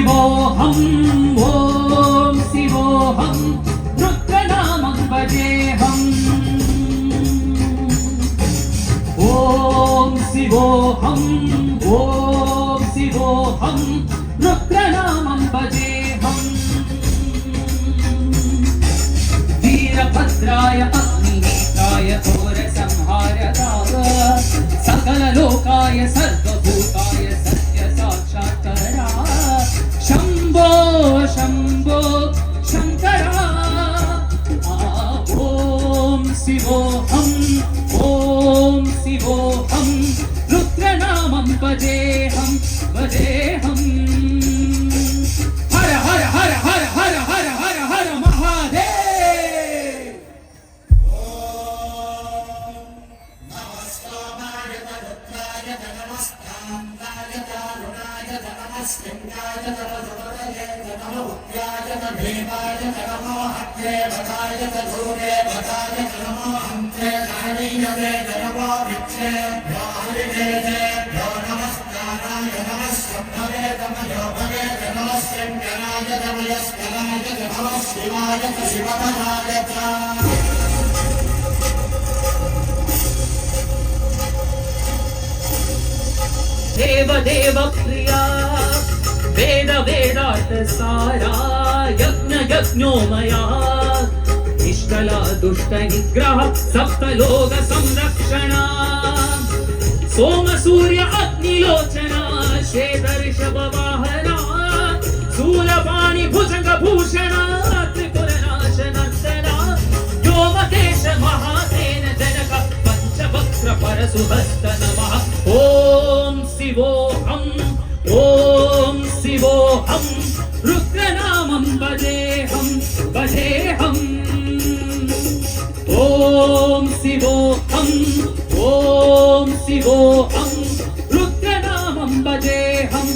शिवोऽहं ॐ शिवोऽहं रुद्रनामं भजेऽहम् ॐ शिवोऽहं रुद्रनामं भजेऽहम् वीरभद्राय अग्निनेत्राय घोरसंहारकाय सकललोकाय सर्वभूताय सत्यसाक्षात्करा शम्भो शम्भो शङ्करा ॐ शिवोऽहं रुद्रनामं भजेऽहं हर हर हर हर हर हर हर हर महादेव। देव देव प्रिया वेद वेदार्थ सारा यज्ञ यज्ञोमया इष्टला दुष्ट निग्रह सप्तलोक संरक्षणा सोम सूर्य अग्निलोचना श्वेतऋषभ वाहना शूलपाणि भुजंग भूषणा त्रिपुरनाशनर्दना व्योमकेश महासेन जनक पंचवक्त्र परशुहस्त नमः ॐ शिवोऽहं रुद्रनामं भजेऽहं ॐ शिवोऽहं रुद्रनामं भजेऽहं